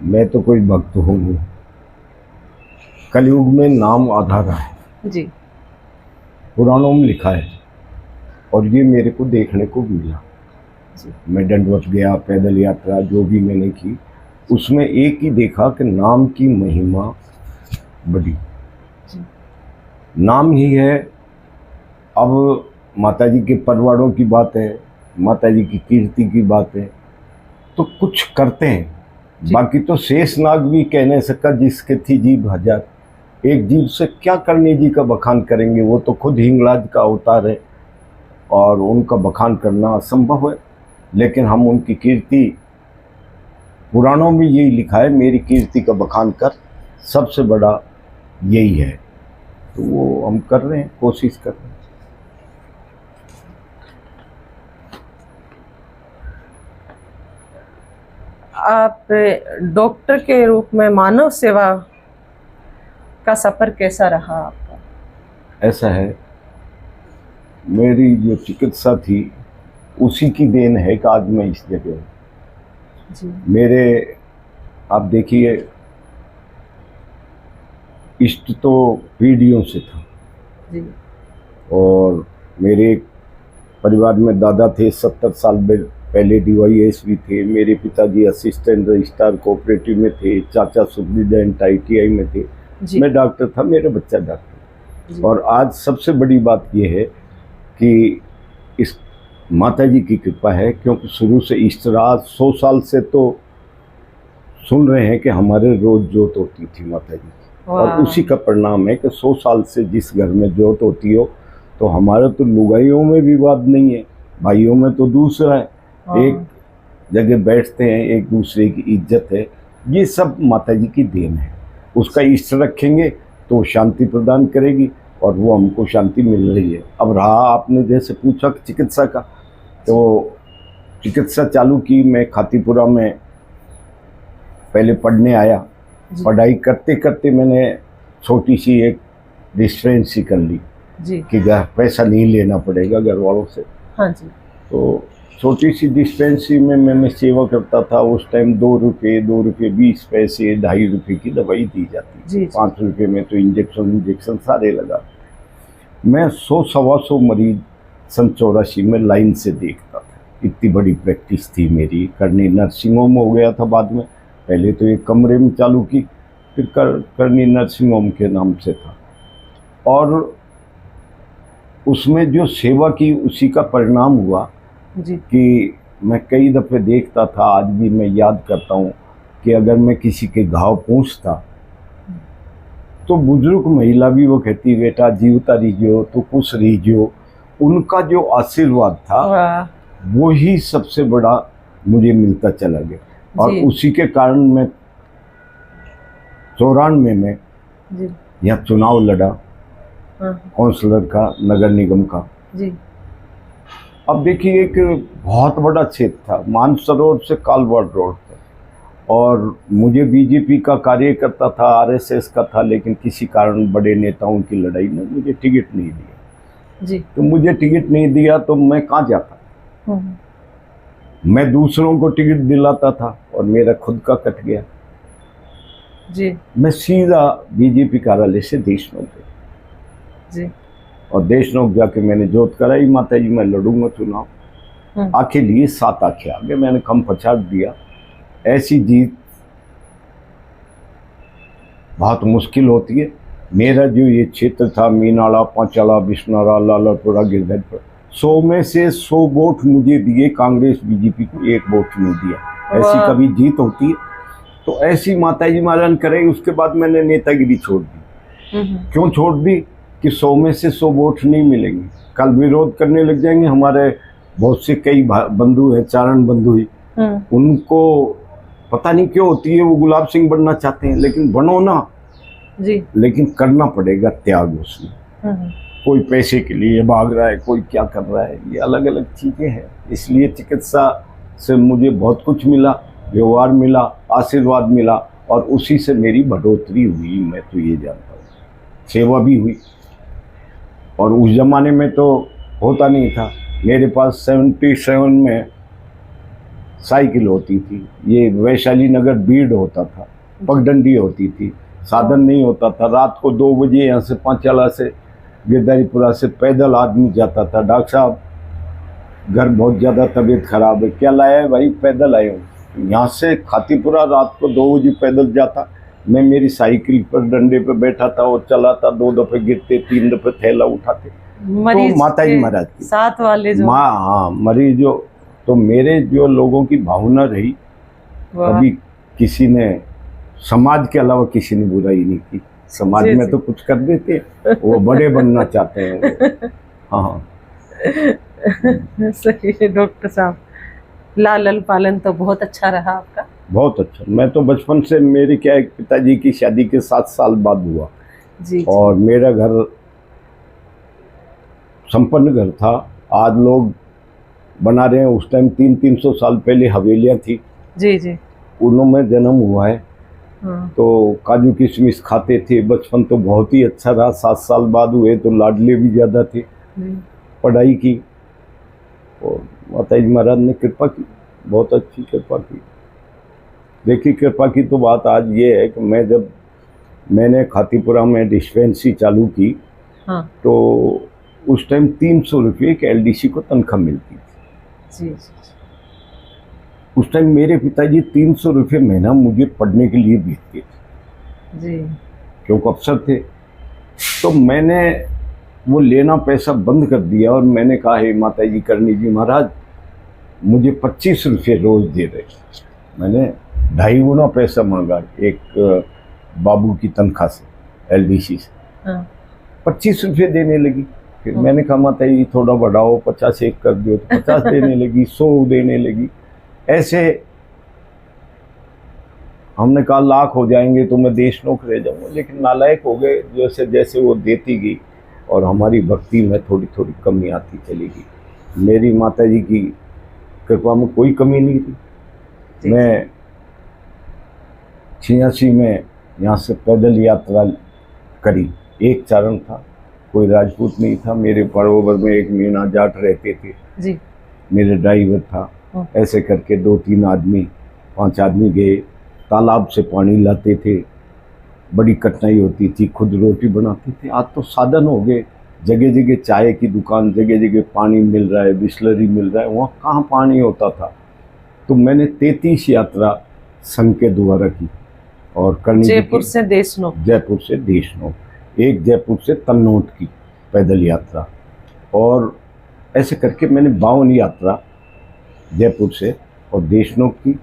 मैं तो कोई भक्त हूँ नहीं। कलयुग में नाम आधार है, जी। पुराणों में लिखा है और ये मेरे को देखने को मिला। जी। मैं दंडवत गया, पैदल यात्रा जो भी मैंने की, उसमें एक ही देखा कि नाम की महिमा बड़ी। जी। नाम ही है। अब माता जी के परवाड़ों की बात है, माता जी की कीर्ति की बात है, तो कुछ करते हैं। जी। बाकी तो शेष नाग भी कह नहीं सका जिसके थी जीभ हजार। एक जीव से क्या करनी जी का बखान करेंगे, वो तो खुद हिंगलाज का अवतार है और उनका बखान करना असंभव है। लेकिन हम उनकी कीर्ति, पुराणों में यही लिखा है, मेरी कीर्ति का बखान कर, सबसे बड़ा यही है। तो वो हम कर रहे हैं, कोशिश कर रहे हैं। आप डॉक्टर के रूप में मानव सेवा का सफर कैसा रहा आपका? ऐसा है, मेरी जो चिकित्सा थी उसी की देन है कि आज मैं इस जगह हूँ। जी। मेरे, आप देखिए, इष्ट तो पीढ़ियों से था। जी। और मेरे परिवार में दादा थे 70 साल पहले DYS भी थे, मेरे पिताजी असिस्टेंट रजिस्ट्रार कोऑपरेटिव में थे, चाचा सुप्रिटेंडेंट ITI में थे, मैं डॉक्टर था, मेरा बच्चा डॉक्टर। और आज सबसे बड़ी बात यह है कि इस माता जी की कृपा है, क्योंकि शुरू से इस रात 100 साल से तो सुन रहे हैं कि हमारे रोज जोत होती थी माता जी की, और उसी का परिणाम है कि 100 साल से जिस घर में जोत होती हो, तो हमारे तो लुगाइयों में विवाद नहीं है, भाइयों में तो दूसरा है, एक जगह बैठते हैं, एक दूसरे की इज्जत है। ये सब माता जी की देन है। उसका इष्ट रखेंगे तो शांति प्रदान करेगी, और वो हमको शांति मिल रही है। अब रहा आपने जैसे पूछा चिकित्सा का, तो चिकित्सा चालू की मैं खातीपुरा में, पहले पढ़ने आया। पढ़ाई करते करते मैंने छोटी सी एक डिस्पेंसरी कर ली जी। कि पैसा नहीं लेना पड़ेगा घर वालों से। हाँ जी। तो छोटी सी डिस्पेंसरी में मैं सेवा करता था। उस टाइम 2 रुपये, 2 रुपये 20 पैसे, 2.5 रुपये की दवाई दी जाती थी। 5 रुपये में तो इंजेक्शन सारे लगा। मैं 100-125 मरीज सन 84 में लाइन से देखता था। इतनी बड़ी प्रैक्टिस थी मेरी। करनी नर्सिंग होम हो गया था बाद में, पहले तो एक कमरे में चालू की, फिर करनी नर्सिंग होम के नाम से था। और उसमें जो सेवा की उसी का परिणाम हुआ जी। कि मैं कई दफ़े देखता था, आज भी मैं याद करता हूँ कि अगर मैं किसी के घाव पहुँचता तो बुजुर्ग महिला भी वो कहती, बेटा जीवता रहियो तो खुश रहियो। उनका जो आशीर्वाद था वो ही सबसे बड़ा मुझे मिलता चला गया। और उसी के कारण मैं 94 में यहाँ चुनाव लड़ा काउंसलर का, नगर निगम का जी। अब देखिए, एक बहुत बड़ा क्षेत्र था, मानसरोवर से कालवाड़ रोड पर, और मुझे बीजेपी का कार्यकर्ता था, RSS का था, लेकिन किसी कारण बड़े नेताओं की लड़ाई में मुझे टिकट नहीं दिया जी। तो मुझे टिकट नहीं दिया तो मैं कहाँ जाता। मैं दूसरों को टिकट दिलाता था और मेरा खुद का कट गया जी। मैं सीधा बीजेपी कार्यालय से देशनोक गया जी। और देशनोक जाके मैंने जोत कराई, माता जी मैं लड़ूंगा चुनाव। आंखें लिए 7 आंखें आगे, मैंने कम पछाड़ दिया। ऐसी जीत बहुत मुश्किल होती है। मेरा जो ये क्षेत्र था, मीनाड़ा, पांचाला, बिश्नारा, लालपुरा, गिरधरपुर, 100 में से 100 वोट मुझे दिए, कांग्रेस बीजेपी को 1 वोट नहीं दिया। ऐसी कभी जीत होती है। तो ऐसी माता जी मालन करे। उसके बाद मैंने नेतागिरी छोड़ दी। क्यों छोड़ दी कि 100 में से 100 वोट नहीं मिलेंगे, कल विरोध करने लग जाएंगे। हमारे बहुत से कई बंधु हैं, चारण बंधु ही, उनको पता नहीं क्यों होती है, वो गुलाब सिंह बनना चाहते हैं, लेकिन बनो ना जी, लेकिन करना पड़ेगा त्याग उसमें। कोई पैसे के लिए भाग रहा है, कोई क्या कर रहा है, ये अलग अलग चीज़ें हैं। इसलिए चिकित्सा से मुझे बहुत कुछ मिला, व्यवहार मिला, आशीर्वाद मिला, और उसी से मेरी बढ़ोतरी हुई। मैं तो ये जानता हूँ, सेवा भी हुई। और उस ज़माने में तो होता नहीं था। मेरे पास 77 में साइकिल होती थी, ये वैशाली नगर भीड़ होता था, पगडंडी होती थी, साधन नहीं होता था। रात को 2 बजे यहाँ से पांचाला से गिरधारीपुरा से पैदल आदमी जाता था। डॉक्टर साहब घर बहुत ज़्यादा तबीयत खराब है, क्या लाया है भाई? पैदल आए हूँ। यहाँ से खातीपुरा रात को 2 बजे पैदल जाता, मैं मेरी साइकिल पर डंडे पे बैठा था और चलाता। 2 दफ़े गिरते, 3 दफ़े थैला उठाते। मरीज तो माता जी के महाराज की साथ वाले जो माँ, हाँ मरीजों, तो मेरे जो लोगों की भावना रही, वाह, कभी किसी ने समाज के अलावा किसी ने बुराई नहीं की। समाज जी, में जी। तो कुछ कर देते, वो बड़े बनना चाहते हैं वो। हाँ सही है डॉक्टर साहब, लालन पालन तो बहुत अच्छा रहा आपका। बहुत अच्छा। मैं तो बचपन से, मेरे क्या है, पिताजी की शादी के 7 साल बाद हुआ जी, जी। और मेरा घर संपन्न घर था। आज लोग बना रहे हैं, उस टाइम 300-300 साल पहले हवेलियाँ थी, जी, जी। उनमें जन्म हुआ है। हाँ, तो काजू किशमिश खाते थे। बचपन तो बहुत ही अच्छा रहा। 7 साल बाद हुए तो लाडले भी ज़्यादा थे। जी। पढ़ाई की और माता जी महाराज ने कृपा की, बहुत अच्छी कृपा की। देखिए, कृपा की तो बात आज ये है कि मैंने खातीपुरा में डिस्पेंसरी चालू की, हाँ, तो उस टाइम 300 रुपये एक एलडीसी को तनख्वाह मिलती थी। जी, जी। उस टाइम मेरे पिताजी 300 रुपये महीना मुझे पढ़ने के लिए भेजते थे, जी, क्योंकि अफसर थे। तो मैंने वो लेना पैसा बंद कर दिया और मैंने कहा, हे माता जी करणी जी महाराज, मुझे 25 रुपये रोज दे रहे। मैंने 2.5 गुना पैसा मांगा एक बाबू की तनख्वाह से, एलडीसी से। हाँ, 25 रुपये देने लगी। फिर मैंने कहा, माता जी थोड़ा बढ़ाओ, 50 एक कर दो, तो 50 देने लगी, 100 देने लगी। ऐसे हमने कहा लाख हो जाएंगे तो मैं देशनोक रह जाऊंगा, लेकिन नालायक हो गए। जैसे जैसे वो देती गई और हमारी भक्ति में थोड़ी थोड़ी कमी आती चली गई। मेरी माता जी की कृपा में कोई कमी नहीं थी। जी। मैं 86 में यहाँ से पैदल यात्रा करी। एक चारण था, कोई राजपूत नहीं था। मेरे बराबर में एक मीना जाट रहते थे, जी। मेरे ड्राइवर था। ऐसे करके 2-3 आदमी, 5 आदमी गए। तालाब से पानी लाते थे, बड़ी कठिनाई होती थी, खुद रोटी बनाते थे। आज तो साधन हो गए, जगह जगह चाय की दुकान, जगह जगह पानी मिल रहा है, बिस्लरी मिल रहा है। वहाँ कहाँ पानी होता था? तो मैंने 33 यात्रा संघ के द्वारा की। और करनी जी जयपुर की, से देशनोक। जयपुर से देशनोक, एक जयपुर से तन्नोट की पैदल यात्रा, और ऐसे करके मैंने 52 यात्रा जयपुर से और देशनोक की।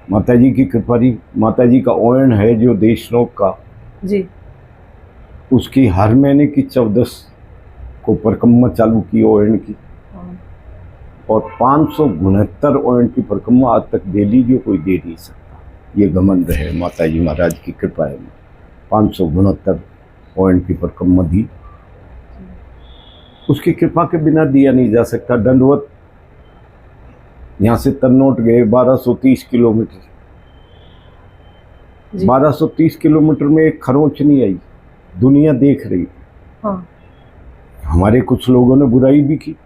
माता जी की कृपा रही। माता जी का ओयन है जो देशनोक का, जी, उसकी हर महीने की 14 को परिक्रमा चालू की ओयन की, हाँ, और 569 ओयन की परिक्रमा आज तक डेली जो कोई दे नहीं सकता। ये घमंड है, माता जी महाराज की कृपा है। 569 ओयन की परिक्रमा दी, उसकी कृपा के बिना दिया नहीं जा सकता। दंडवत यहाँ से तन्नोट गए 1230 किलोमीटर। जी। 1230 किलोमीटर में एक खरोंच नहीं आई, दुनिया देख रही। हाँ, हमारे कुछ लोगों ने बुराई भी की,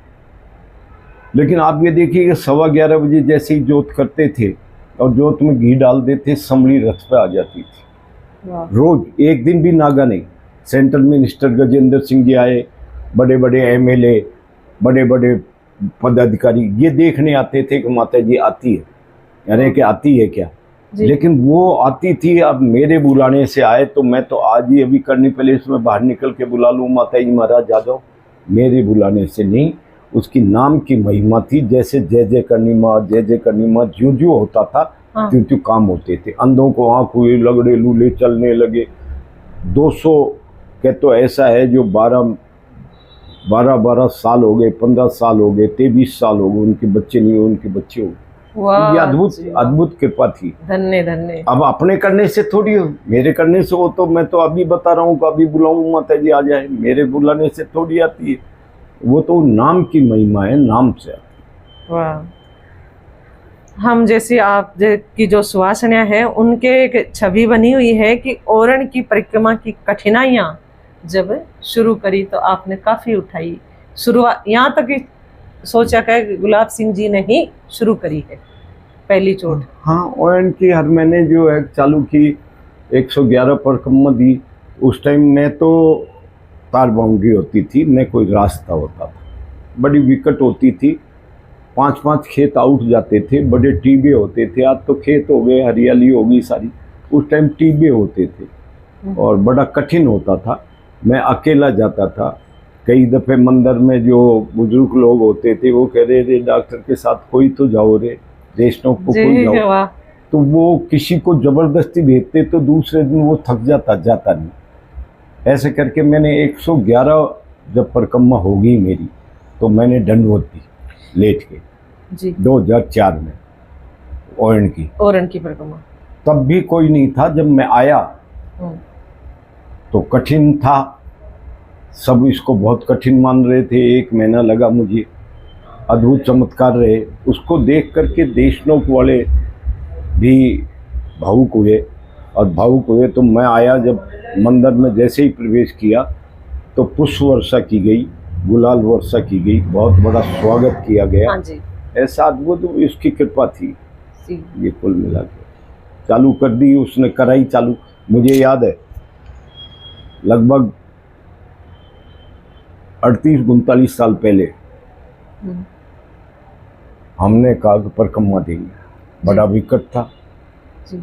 लेकिन आप ये देखिए कि 11:15 बजे जैसे ही जोत करते थे और जोत में घी डाल देते, संभली रथ पे आ जाती थी। वाह, रोज, एक दिन भी नागा नहीं। सेंट्रल मिनिस्टर गजेंद्र सिंह जी आए, बड़े बड़े एमएलए, बड़े बड़े पदाधिकारी ये देखने आते थे कि माता जी आती है, यानी कि आती है क्या। जी। लेकिन वो आती थी। अब मेरे बुलाने से आए तो मैं तो आज ही अभी करनी पैलेस में बाहर निकल के बुला लूँ, माता जी महाराज आ जाओ। मेरे बुलाने से नहीं, उसकी नाम की महिमा थी। जैसे जय जय करनी माँ, जय जय करनी माँ, जो जो होता था हाँ, त्यों त्यों काम होते थे। अंधों को आँख हुई, लगड़े लूले चलने लगे। 200 के तो ऐसा है जो 12 साल हो गए, 15 साल हो गए, 23 साल हो गए, उनके बच्चे नहीं हुए, उनके बच्चे हो गए। वाह, ये अद्भुत जी, अद्भुत कृपा थी। धन्य धन्य। अब अपने करने से थोड़ी हो, मेरे करने से हो। तो मैं तो अभी बता रहा हूँ कि अभी बुलाऊँ माता जी आ जाए, मेरे बुलाने से थोड़ी आती है। वो तो नाम की महिमा है, नाम से। वाह, हम जैसी आप की जो सुवासनियाँ हैं उनके एक छवि बनी हुई है कि ओरण की परिक्रमा की कठिनाइयाँ जब शुरू करी तो आपने काफ़ी उठाई। शुरुआत यहाँ तक कि सोचा कि गुलाब सिंह जी ने ही शुरू करी है पहली चोट। हाँ, ओएन की हर महीने जो है चालू की 111 परिक्रमा दी। उस टाइम न तो तार बाउंड्री होती थी न कोई रास्ता होता था, बड़ी विकट होती थी। 5-5 खेत आउट जाते थे, बड़े टीबे होते थे। आज तो खेत हो गए, हरियाली हो गई सारी। उस टाइम टीबे होते थे और बड़ा कठिन होता था। मैं अकेला जाता था। कई दफ़े मंदिर में जो बुजुर्ग लोग होते थे वो कह रहे थे डॉक्टर के साथ कोई तो जाओ रे, देशनों को कोई जाओ। वाह। तो वो किसी को ज़बरदस्ती भेजते तो दूसरे दिन वो थक जाता नहीं। ऐसे करके मैंने 111 जब परिक्रमा होगी मेरी तो मैंने दंडवत दी लेट के जी 2004 में ओरण की। ओरण की परिक्रमा तब भी कोई नहीं था। जब मैं आया तो कठिन था, सब इसको बहुत कठिन मान रहे थे। 1 महीना लगा मुझे, अद्भुत चमत्कार रहे। उसको देख करके देशनोक वाले भी भावुक हुए और भावुक हुए। तो मैं आया, जब मंदिर में जैसे ही प्रवेश किया तो पुष्प वर्षा की गई, गुलाल वर्षा की गई, बहुत बड़ा स्वागत किया गया। हाँ जी। ऐसा अद्भुत उसकी कृपा थी। जी। ये कुल मिला के चालू कर दी उसने, कराई चालू। मुझे याद है लगभग 38-39 साल पहले हमने कहा कि परिक्रमा देंगे, बड़ा विकट था जी।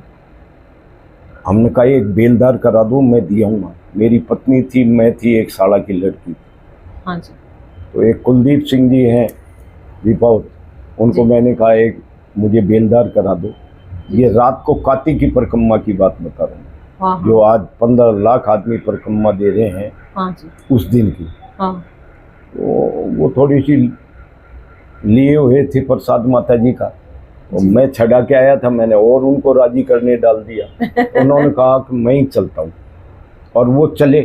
हमने कहा एक बेलदार करा दो, मैं दियाऊँगा। मेरी पत्नी थी, मैं थी, एक साला की लड़की। हाँ जी। तो एक कुलदीप सिंह जी हैं दीपावत, उनको मैंने कहा एक मुझे बेलदार करा दो। ये रात को कार्तिक की परिक्रमा की बात बता रहा हूँ, जो आज 15 लाख आदमी परिक्रमा दे रहे हैं। हाँ जी। उस दिन की। हाँ। वो थोड़ी सी लिए हुए थे प्रसाद माता जी का, तो मैं छड़ा के आया था। मैंने और उनको राजी करने डाल दिया। उन्होंने कहा कि मैं ही चलता हूँ, और वो चले।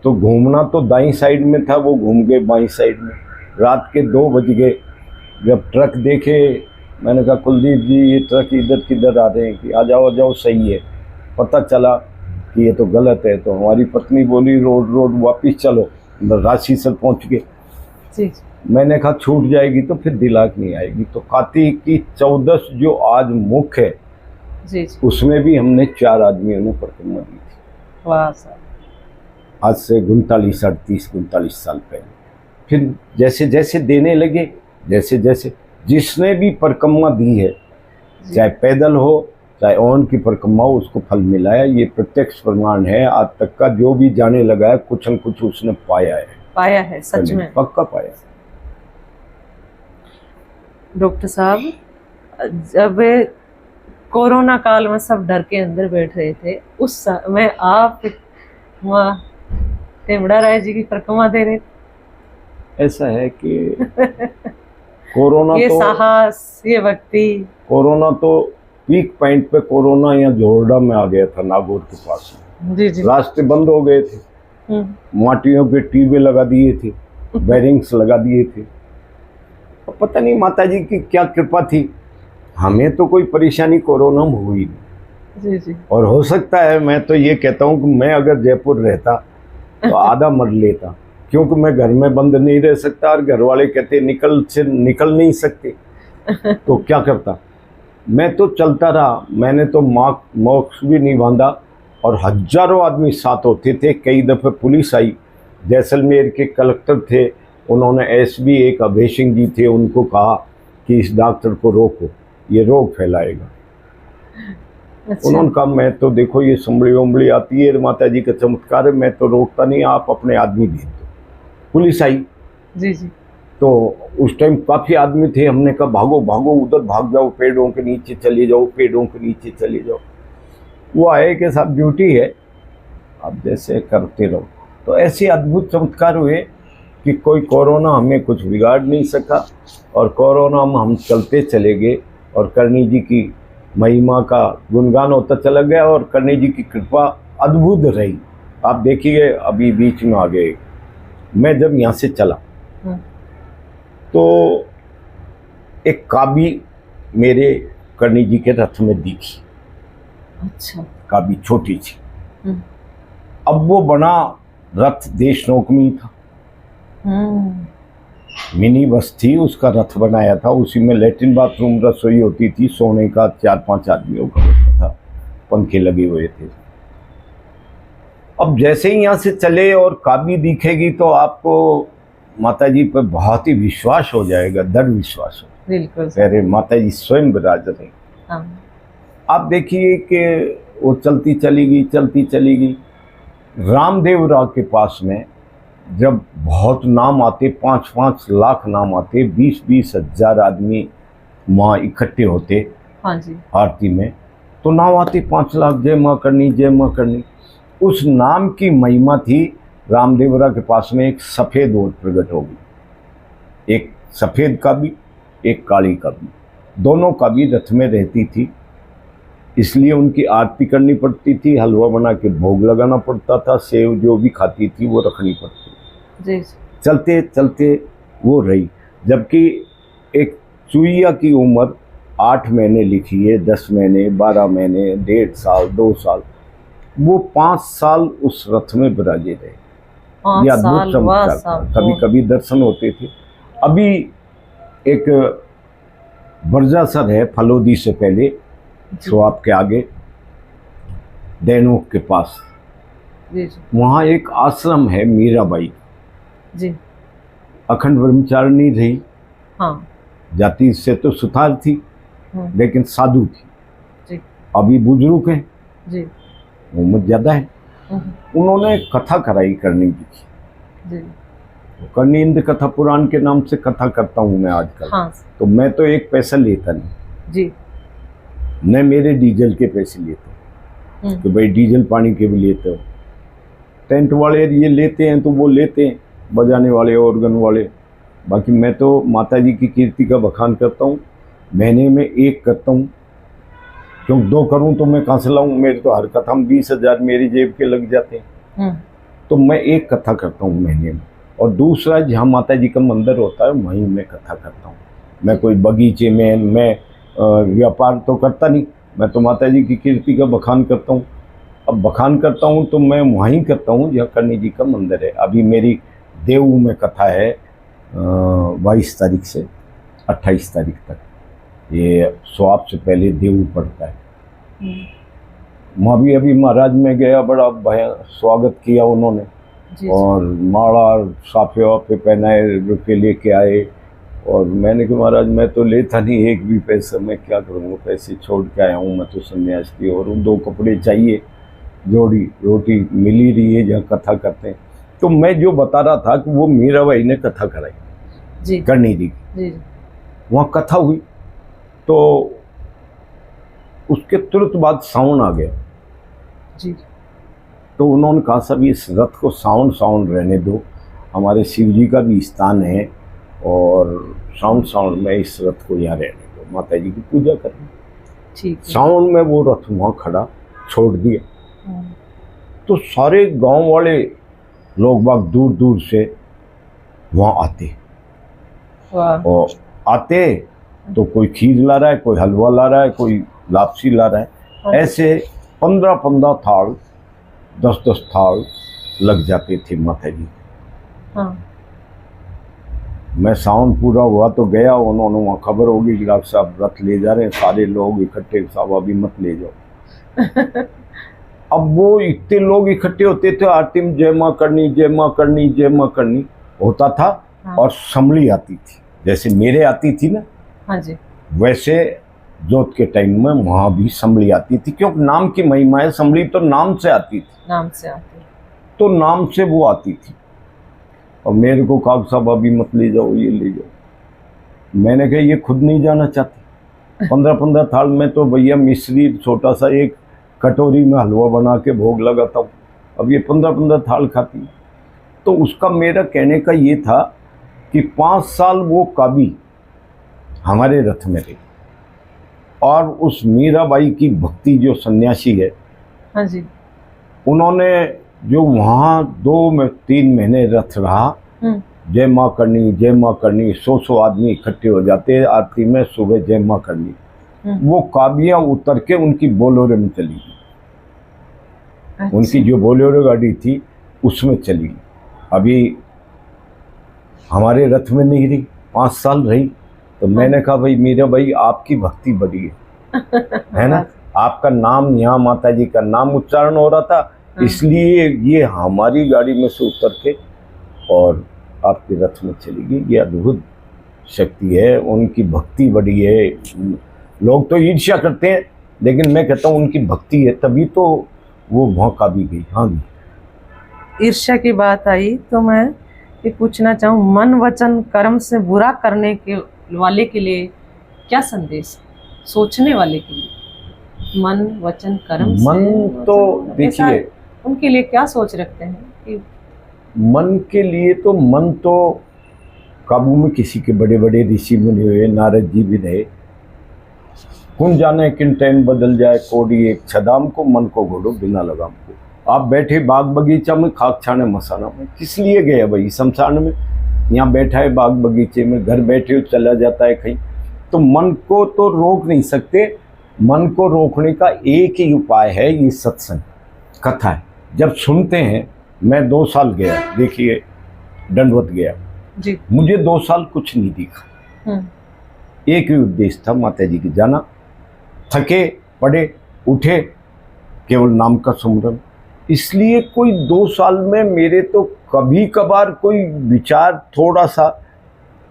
तो घूमना तो दाईं साइड में था, वो घूम गए बाईं साइड में। रात के 2 बज गए। जब ट्रक देखे, मैंने कहा कुलदीप जी ये ट्रक इधर किधर आ रहे हैं? कि आ जाओ सही है। पता चला कि ये तो गलत है। तो हमारी पत्नी बोली रोड वापिस चलो, राशि सर पहुँच गए। जी। मैंने कहा छूट जाएगी तो फिर दिलाक नहीं आएगी। तो कार्तिक की 14 जो आज मुख्य है जी। उसमें भी हमने 4 आदमियों ने परिक्रमा दी थी। वाह सर। आज से 39 साल पहले। फिर जैसे जैसे देने लगे, जैसे जैसे जिसने भी परिक्रमा दी है, चाहे पैदल हो चाहे ओन की परिक्रमा हो, उसको फल मिला है। ये प्रत्यक्ष प्रमाण है आज तक का। जो भी जाने लगा है कुछ न कुछ उसने पाया है सच में, पक्का पाया। डॉक्टर साहब, जब कोरोना काल में सब डर के अंदर बैठ रहे थे, उस समय आप वहाँ टेमड़ा राय जी की परिक्रमा दे रहे थे। ऐसा है कि कोरोना ये तो साहस, ये भक्ति। कोरोना तो पीक पॉइंट पे कोरोना यहाँ जोरडा में आ गया था, नागौर के पास में। जी जी। रास्ते बंद हो गए थे, माटियों पे टीबे लगा दिए थे, बैरिंग्स लगा दिए थे। पता नहीं माता जी की क्या कृपा थी, हमें तो कोई परेशानी कोरोना में हुई नहीं। जी जी। और हो सकता है, मैं तो ये कहता हूँ कि मैं अगर जयपुर रहता तो आधा मर लेता, क्योंकि मैं घर में बंद नहीं रह सकता। और घर वाले कहते निकल नहीं सकते, तो क्या करता। मैं तो चलता रहा। मैंने तो मास्क भी नहीं बांधा, और हजारों आदमी साथ होते थे। कई दफ़े पुलिस आई, जैसलमेर के कलेक्टर थे, उन्होंने एसबी एक अभय सिंह जी थे, उनको कहा कि इस डॉक्टर को रोको, ये रोग फैलाएगा। अच्छा। उन्होंने कहा मैं तो देखो ये संभली उंबली आती है, माता जी का चमत्कार है, मैं तो रोकता नहीं, आप अपने आदमी भेज दो। पुलिस आई। जी जी। तो उस टाइम काफ़ी आदमी थे। हमने कहा भागो भागो, उधर भाग जाओ, पेड़ों के नीचे चले जाओ, पेड़ों के नीचे चले जाओ। वो आए कि साहब ड्यूटी है, आप जैसे करते रहो। तो ऐसे अद्भुत चमत्कार हुए कि कोई कोरोना हमें कुछ बिगाड़ नहीं सका, और कोरोना में हम चलते चले गए, और करणी जी की महिमा का गुणगान होता चला गया, और करणी जी की कृपा अद्भुत रही। आप देखिए अभी बीच में आ गए, मैं जब यहाँ से चला तो एक काबी मेरे करणी जी के रथ में दिखी। अच्छा। काबी छोटी सी। अब वो बना रथ देशनोक में था। मिनी बस थी, उसका रथ बनाया था, उसी में लेटरिन बाथरूम रसोई होती थी, सोने का 4-5 आदमियों का होता था, पंखे लगे हुए थे। अब जैसे ही यहाँ से चले और काबी दिखेगी तो आपको माता जी पर बहुत ही विश्वास हो जाएगा, दृढ़ विश्वास हो। बिल्कुल अरे माता जी स्वयं विराजत हैं। हाँ। आप देखिए कि वो चलती चली गई। रामदेवरा के पास में जब बहुत नाम आते, 5-5 लाख नाम आते, 20-20 हजार आदमी वहाँ इकट्ठे होते हाँ जी। आरती में, तो नाम आते 5 लाख, जय माँ करनी, जय माँ करनी। उस नाम की महिमा थी। रामदेवरा के पास में एक सफ़ेद ओट प्रकट हो गई, एक सफ़ेद का भी, एक काली का भी, दोनों का भी रथ में रहती थी, इसलिए उनकी आरती करनी पड़ती थी, हलवा बना के भोग लगाना पड़ता था, सेव जो भी खाती थी वो रखनी पड़ती। जी। चलते चलते वो रही, जबकि एक चुईया की उम्र 8 महीने लिखी है, 10 महीने, 12 महीने, 1.5 साल, 2 साल, वो 5 साल उस रथ में विराजे रहे। ये अद्भुत चमत्कार था। कभी कभी दर्शन होते थे। अभी एक बरजासर है फलोदी से पहले, तो आपके आगे दैनोक के पास, वहाँ एक आश्रम है मीराबाई जी, अखंड ब्रह्मचारिणी रही। हाँ। जाति से तो सुथार थी, लेकिन साधु थी जी। अभी बुजुर्ग हैं जी, उम्र ज़्यादा है। उन्होंने कथा कराई करनी की, करनी इंद्र कथा पुराण के नाम से कथा करता हूँ मैं आजकल। हाँ। तो मैं तो एक पैसा लेता नहीं जी, न मेरे डीजल के पैसे लेते, तो भाई डीजल पानी के भी लेते हो, टेंट वाले ये लेते हैं तो वो लेते हैं, बजाने वाले, ऑर्गन वाले। बाकी मैं तो माता जी की कीर्ति का बखान करता हूँ। महीने में एक करता हूँ, क्यों 2 करूँ तो मैं कहाँ से लाऊँ? मेरी तो हर कथा में 20,000 मेरी जेब के लग जाते हैं। तो मैं एक कथा करता हूँ महीने में। और दूसरा, जहाँ माता जी का मंदिर होता है वहीं मैं कथा करता हूँ। मैं कोई बगीचे में मैं व्यापार तो करता नहीं, मैं तो माता जी की कीर्ति का बखान करता हूँ। अब बखान करता हूँ तो मैं वहीं करता हूँ जहाँ करनी जी का मंदिर है। अभी मेरी देऊ में कथा है 22 तारीख से 28 तारीख तक, ये स्वाब से पहले देऊ पड़ता है। वहाँ भी अभी महाराज में गया, बड़ा स्वागत किया उन्होंने, और माला साफे वाफे पहनाए, रुपये लेके आए। और मैंने कहा महाराज मैं तो लेता नहीं एक भी पैसा, मैं क्या करूँगा, पैसे छोड़ के आया हूँ मैं तो संन्यास की, और 2 कपड़े चाहिए, जोड़ी रोटी मिली रही है जहाँ कथा करते हैं। तो मैं जो बता रहा था कि वो मीराबाई ने कथा कराई जी, करनी जी की। वहाँ कथा हुई तो उसके तुरंत बाद सावन आ गया जी। तो उन्होंने कहा सब इस रथ को सावन रहने दो, हमारे शिव जी का भी स्थान है, और सावन में इस रथ को यहाँ रहने दो, माता जी की पूजा करें। ठीक है। सावन में वो रथ वहाँ खड़ा छोड़ दिया। तो सारे गांव वाले लोग बाग दूर दूर से वहाँ आते, और आते तो कोई खीर ला रहा है, कोई हलवा ला रहा है, कोई लापसी ला रहा है। ऐसे 15-15 थाल, 10-10 थाल लग जाते थे माता जी। हाँ। मैं सावन पूरा हुआ तो गया, उन्होंने वहाँ खबर होगी कि डॉक्टर साहब रथ ले जा रहे हैं, सारे लोग इकट्ठे, साहब अभी मत ले जाओ। अब वो इतने लोग इकट्ठे होते थे, आरती में जय माँ करनी, जय माँ करनी, जय माँ करनी होता था। हाँ। और संभली आती थी, जैसे मेरे आती थी ना, हाँ जी, वैसे जोत के टाइम में वहाँ भी संभली आती थी, क्योंकि नाम की महिमा है। संभली तो नाम से आती थी, नाम से आती, तो नाम से वो आती थी। और मेरे को कहा साहब अभी मत ले जाओ, ये ले जाओ। मैंने कहा ये खुद नहीं जाना चाहती। 15-15 थाल में तो भैया मिश्री छोटा सा एक कटोरी में हलवा बना के भोग लगाता हूँ, अब ये 15-15 थाल खाती है। तो उसका मेरा कहने का ये था कि 5 साल वो काबी हमारे रथ में रही, और उस मीराबाई की भक्ति जो सन्यासी है, हाँ जी, उन्होंने जो वहाँ 2-3 महीने रथ रहा, जय माँ करनी, जय माँ करनी, 100 आदमी इकट्ठे हो जाते आरती में, सुबह जय माँ करनी। वो काबियाँ उतर के उनकी बोलेरो में चली गई। अच्छा। उनकी जो बोलेरो गाड़ी थी उसमें चली गई। अभी हमारे रथ में नहीं रही, 5 साल रही। तो मैंने कहा भाई मीरा भाई आपकी भक्ति बड़ी है ना, आपका नाम यहाँ माता जी का नाम उच्चारण हो रहा था, इसलिए ये हमारी गाड़ी में से उतर के और आपके रथ में चली गई। ये अद्भुत शक्ति है, उनकी भक्ति बड़ी है। लोग तो ईर्ष्या करते हैं, लेकिन मैं कहता हूँ उनकी भक्ति है, तभी तो वो भौंका भी गई। हाँ जी। ईर्ष्या की बात आई तो मैं ये पूछना चाहूँ, मन वचन कर्म से बुरा करने के वाले के लिए क्या संदेश, सोचने वाले के लिए? मन वचन कर्म मन से तो देखिए, उनके लिए क्या सोच रखते हैं कि मन के लिए तो मन तो काबू में किसी के बड़े बड़े ऋषि मुनि हुए, नारद जी भी रहे। कौन जाने किन टाइम बदल जाए कोड़ी एक छदाम को, मन को घोड़ो बिना लगाम को। आप बैठे बाग बगीचा में, खाक छाने मसाना में, किस लिए गए भाई शमशान में? यहाँ बैठा है बाग बगीचे में, घर बैठे हो चला जाता है कहीं। तो मन को तो रोक नहीं सकते। मन को रोकने का एक ही उपाय है, ये सत्संग कथा है। जब सुनते हैं, मैं 2 साल गया, देखिए दंडवत गया जी, मुझे 2 साल कुछ नहीं दिखा। एक ही उद्देश्य था, माता जी की जाना, थके पड़े उठे, केवल नाम का सुमरन। इसलिए कोई 2 साल में मेरे तो कभी कभार कोई विचार थोड़ा सा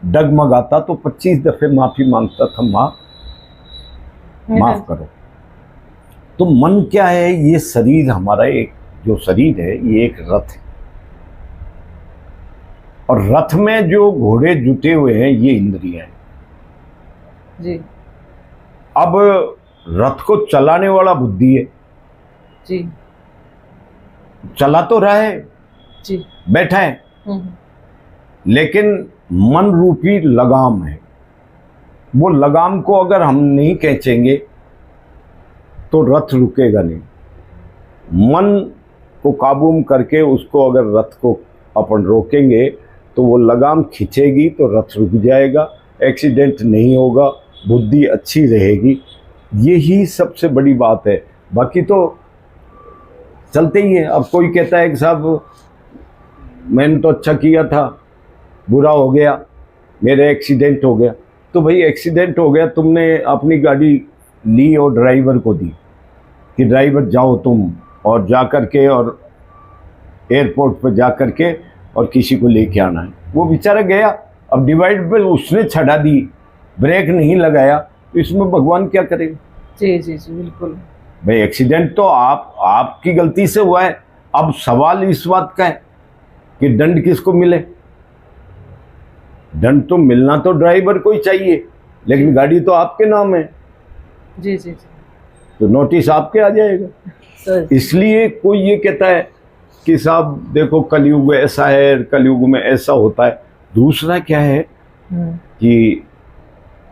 डगमगाता तो 25 दफे माफी मांगता था, माँ माफ करो। तो मन क्या है? ये शरीर हमारा, एक जो शरीर है ये एक रथ है, और रथ में जो घोड़े जुटे हुए हैं ये इंद्रियां हैं जी अब रथ को चलाने वाला बुद्धि है, जी चला तो रहा है, जी बैठा है, लेकिन मन रूपी लगाम है। वो लगाम को अगर हम नहीं खींचेंगे तो रथ रुकेगा नहीं। मन को काबू में करके उसको अगर रथ को अपन रोकेंगे तो वो लगाम खींचेगी तो रथ रुक जाएगा, एक्सीडेंट नहीं होगा, बुद्धि अच्छी रहेगी। यही सबसे बड़ी बात है। बाकी तो चलते ही है। अब कोई कहता है कि साहब मैंने तो अच्छा किया था, बुरा हो गया, मेरे एक्सीडेंट हो गया। तो भाई एक्सीडेंट हो गया, तुमने अपनी गाड़ी ली और ड्राइवर को दी कि ड्राइवर जाओ तुम, और जा कर के और एयरपोर्ट पर जा कर के और किसी को लेके आना है। वो बेचारा गया, अब डिवाइड पे उसने छड़ा दी, ब्रेक नहीं लगाया, तो इसमें भगवान क्या करेगा? जी जी जी बिल्कुल। भाई एक्सीडेंट तो आपकी गलती से हुआ है। अब सवाल इस बात का है कि दंड किसको मिले? दंड तो मिलना तो ड्राइवर को ही चाहिए, लेकिन गाड़ी तो आपके नाम है, जी जी जी तो नोटिस आपके आ जाएगा। सर इसलिए कोई ये कहता है कि साहब देखो कलयुग ऐसा है, कलयुग में ऐसा होता है। दूसरा क्या है कि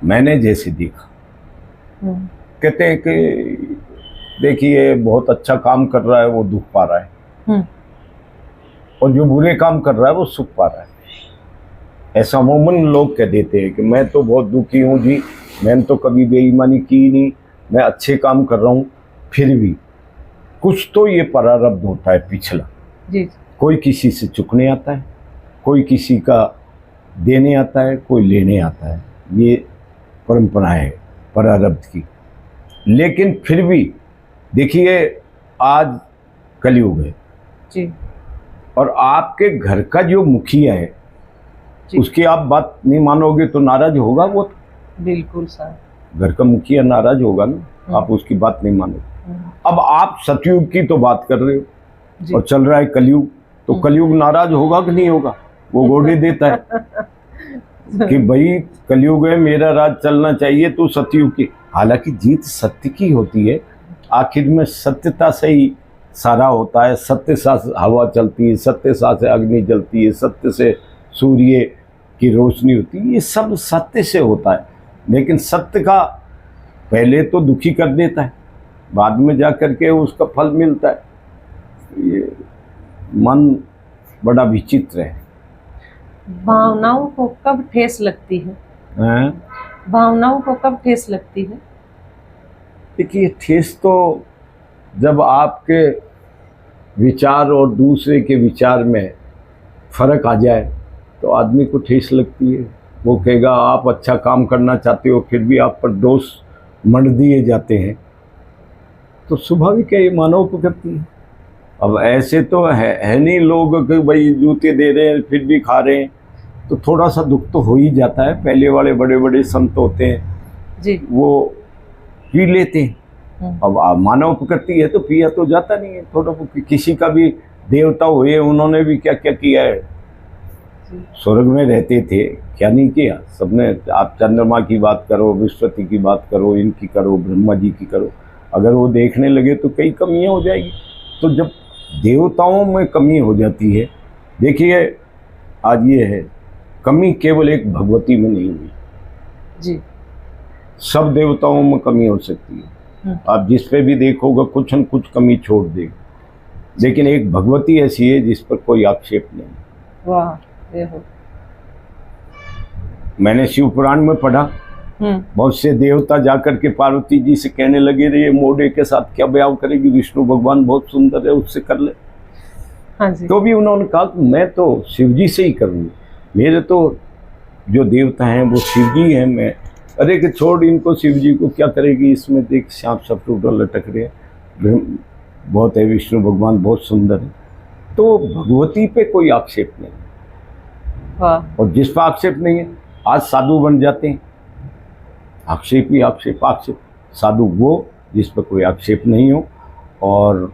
मैंने जैसे देखा, कहते हैं कि देखिए बहुत अच्छा काम कर रहा है वो दुख पा रहा है, और जो बुरे काम कर रहा है वो सुख पा रहा है। ऐसा अमूमन लोग कह देते हैं कि मैं तो बहुत दुखी हूँ जी, मैंने तो कभी बेईमानी की नहीं, मैं अच्छे काम कर रहा हूँ। फिर भी कुछ तो ये प्रारब्ध होता है पिछला। जी कोई किसी से चुकने आता है, कोई किसी का देने आता है, कोई लेने आता है। ये परंपरा है प्रारब्ध की। लेकिन फिर भी देखिए आज कलयुग है जी और आपके घर का जो मुखिया है जी। उसकी आप बात नहीं मानोगे तो नाराज होगा वो। बिल्कुल सर। घर का मुखिया नाराज होगा ना, आप उसकी बात नहीं मानोगे। अब आप सतयुग की तो बात कर रहे हो और चल रहा है कलयुग, तो कलयुग नाराज होगा कि नहीं होगा? वो घोड़े देता है कि भाई कलयुग है, मेरा राज चलना चाहिए, तो सतयुग की। हालांकि जीत सत्य की होती है, आखिर में सत्यता से ही सारा होता है। सत्य से हवा चलती है, सत्य से अग्नि जलती है, सत्य से सूर्य की रोशनी होती है, ये सब सत्य से होता है। लेकिन सत्य का पहले तो दुखी कर देता है, बाद में जा कर के उसका फल मिलता है। ये मन बड़ा विचित्र है। भावनाओं को कब ठेस लगती है? भावनाओं को कब ठेस लगती है? देखिए ठेस तो जब आपके विचार और दूसरे के विचार में फर्क आ जाए तो आदमी को ठेस लगती है। वो कहेगा आप अच्छा काम करना चाहते हो फिर भी आप पर दोष मंड दिए जाते हैं, तो स्वाभाविक है ये मानव प्रकृति है। अब ऐसे तो है नहीं लोग कि भाई जूते दे रहे हैं फिर भी खा रहे हैं, तो थोड़ा सा दुख तो हो ही जाता है। पहले वाले बड़े बड़े संत होते हैं जी। वो पी लेते हैं, अब मानव प्रकृति है तो पिया तो जाता नहीं है थोड़ा। किसी का भी देवता हुए उन्होंने भी क्या क्या किया है, स्वर्ग में रहते थे, क्या नहीं किया सबने। आप चंद्रमा की बात करो, बृहस्पति की बात करो, इनकी करो, ब्रह्मा जी की करो, अगर वो देखने लगे तो कई कमियां हो जाएगी। तो जब देवताओं में कमी हो जाती है, देखिए आज ये है कमी केवल एक भगवती में नहीं हुई जी, सब देवताओं में कमी हो सकती है। आप जिस पे भी देखोगे कुछ न कुछ कमी छोड़ देगी, लेकिन एक भगवती ऐसी है जिस पर कोई आक्षेप नहीं। वाह, ये हो। मैंने शिव पुराण में पढ़ा, बहुत से देवता जाकर के पार्वती जी से कहने लगे रे ये मोड़े के साथ क्या ब्याह करेगी, विष्णु भगवान बहुत सुंदर है उससे कर ले। हाँ जी। तो भी उन्होंने कहा कि मैं तो शिव जी से ही करूँगी, मेरे तो जो देवता हैं वो शिव जी हैं। मैं अरे कि छोड़ इनको, शिव जी को क्या करेगी, इसमें देख सांप सब टूटा लटक रहे हैं, बहुत है, विष्णु भगवान बहुत सुंदर है। तो भगवती पे कोई आक्षेप नहीं। वाह। और जिस पर आक्षेप नहीं है आज साधु बन जाते हैं, आक्षेप ही आक्षेप आक्षेप। साधु वो जिस पर कोई आक्षेप नहीं हो, और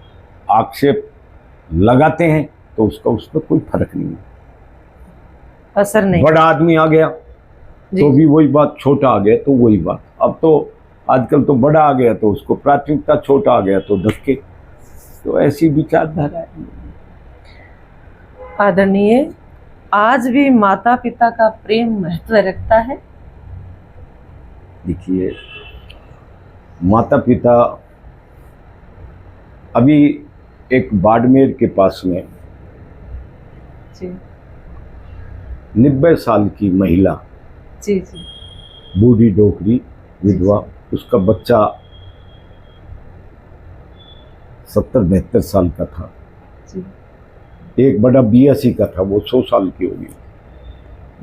आक्षेप लगाते हैं तो उसका उस पर कोई फर्क नहीं है, असर नहीं। बड़ा आदमी आ गया तो भी वही बात, छोटा आ गया तो वही बात। अब तो आजकल तो बड़ा आ गया तो उसको प्राथमिकता, छोटा आ गया तो धक्के। तो ऐसी विचारधारा है। आदरणीय, आज भी माता पिता का प्रेम महत्व रखता है? देखिए माता पिता, अभी एक बाड़मेर के पास में जी 90 साल की महिला, जी जी, बूढ़ी डोकरी विधवा, उसका बच्चा 70-72 साल का था जी। एक बड़ा 82 का था, वो 100 साल की हो गई।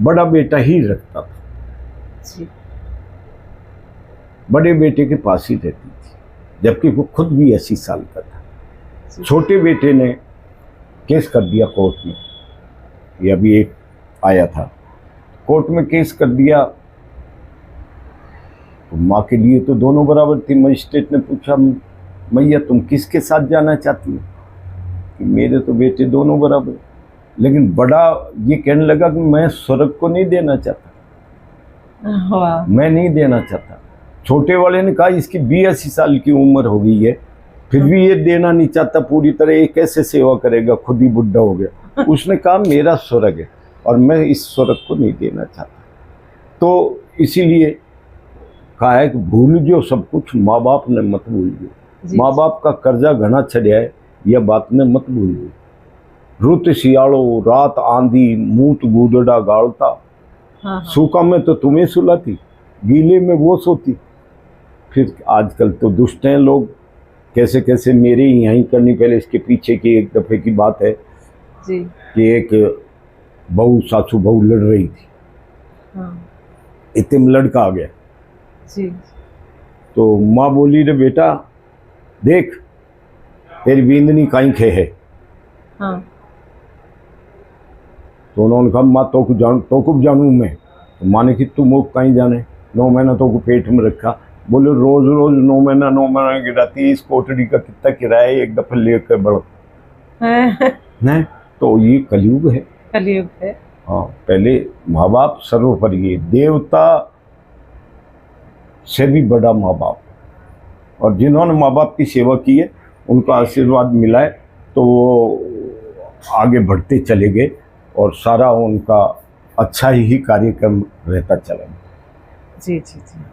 बड़ा बेटा ही रखता था जी। बड़े बेटे के पास ही रहती थी, जबकि वो खुद भी 80 साल का था। छोटे बेटे ने केस कर दिया कोर्ट में, ये अभी एक आया था, कोर्ट में केस कर दिया। तो माँ के लिए तो दोनों बराबर थी। मजिस्ट्रेट ने पूछा मैया तुम किसके साथ जाना चाहती हो, कि मेरे तो बेटे दोनों बराबर। लेकिन बड़ा ये कहने लगा कि मैं स्वर्ग को नहीं देना चाहता, वाह। मैं नहीं देना चाहता। छोटे वाले ने कहा इसकी 82 साल की उम्र हो गई है फिर भी ये देना नहीं चाहता पूरी तरह, ये कैसे सेवा करेगा, खुद ही बुढ़ा हो गया। उसने कहा मेरा स्वर्ग है और मैं इस स्वर्ग को नहीं देना चाहता। तो इसीलिए कहा है कि भूल जो सब कुछ माँ बाप ने मत भूलियो। माँ बाप का कर्जा घना चढ़िया है, यह बात ने मत भूलियो। रुत सियाड़ो रात आंधी मूत गूदड़ा गाड़ता, सूखा में तो तुम्हें सुलाती, गीले में वो सोती। फिर आजकल तो दुष्ट हैं लोग, कैसे कैसे मेरे ही यहीं करनी। पहले इसके पीछे की एक दफ़े की बात है जी, कि एक बहू सासू बहू लड़ रही थी, इतने में लड़का आ गया जी। तो माँ बोली रे बेटा देख तेरी बींदनी कहीं खे है। हाँ। तो उन्होंने कहा माँ तो को जानूँ मैं। तो माँ ने कि तू मुख कहीं जाने, 9 महीना तो को पेट में रखा। बोले रोज रोज 9 महीना गिराती, इस कोठरी का कितना किराया है, एक दफा लेकर बढ़ो। नहीं तो ये कलयुग है, कलयुग है। हाँ, पहले माँ बाप सर्वोपरि है, देवता से भी बड़ा माँ बाप। और जिन्होंने माँ बाप की सेवा की है उनका आशीर्वाद मिला है तो वो आगे बढ़ते चले गए और सारा उनका अच्छा ही कार्यक्रम रहता चला। जी जी जी।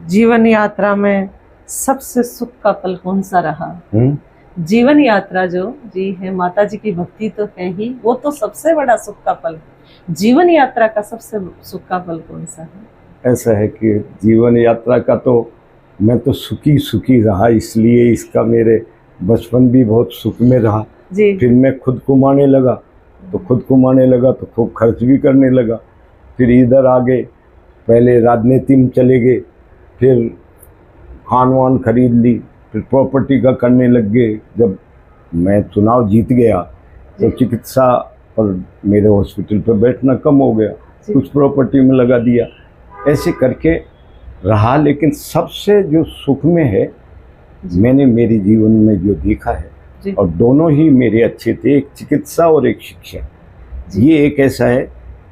जीवन यात्रा में सबसे सुख का पल कौन सा रहा? जीवन यात्रा जो जी है, माता जी की भक्ति तो है ही, वो तो सबसे बड़ा सुख का पल। जीवन यात्रा का सबसे सुख का पल कौन सा है? ऐसा है कि जीवन यात्रा का तो मैं तो सुखी रहा, इसलिए इसका मेरे बचपन भी बहुत सुख में रहा। जी। फिर मैं खुद कमाने लगा तो खुद कमाने लगा तो खूब खर्च भी करने लगा। फिर इधर आ गए, पहले राजनीति में चले गए, फिर खान वान खरीद ली, फिर प्रॉपर्टी का करने लग गए। जब मैं चुनाव जीत गया तो चिकित्सा पर मेरे हॉस्पिटल पर बैठना कम हो गया, कुछ प्रॉपर्टी में लगा दिया, ऐसे करके रहा। लेकिन सबसे जो सुख में है, मैंने मेरे जीवन में जो देखा है, और दोनों ही मेरे अच्छे थे, एक चिकित्सा और एक शिक्षा। ये एक ऐसा है,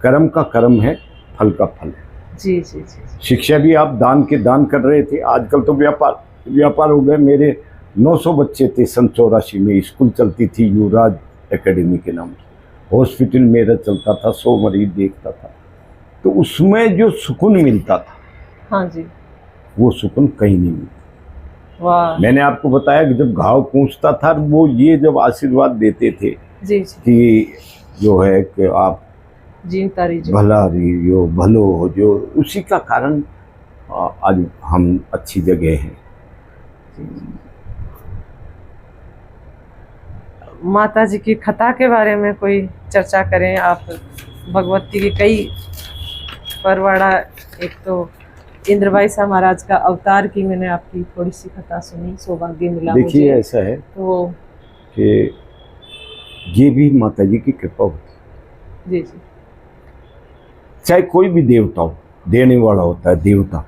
कर्म का कर्म है, फल का फल है। जी जी जी। शिक्षा भी आप दान के दान कर रहे थे, आजकल तो व्यापार हो गए। मेरे 900 बच्चे थे सन 84 में, स्कूल चलती थी युवराज एकेडमी के नाम से, हॉस्पिटल मेरा चलता था, 100 मरीज देखता था। तो उसमें जो सुकून मिलता था, हाँ जी, वो सुकून कहीं नहीं मिलता। वाह। मैंने आपको बताया कि जब घाव पूछता था, वो ये जब आशीर्वाद देते थे जी जी। कि जो है कि आप जीवता रहियो, भला रहियो, भलो हो जो, उसी का कारण आज हम अच्छी जगह हैं। माता जी की कथा के बारे में कोई चर्चा करें आप। भगवती की कई परवाड़ा, एक तो इंद्रभाई शाह महाराज का अवतार की मैंने आपकी थोड़ी सी कथा सुनी, सौभाग्य मिला। देखिए ऐसा है तो कि ये भी माता जी की कृपा होती जी जी। चाहे कोई भी देवता हो, देने वाला होता है देवता,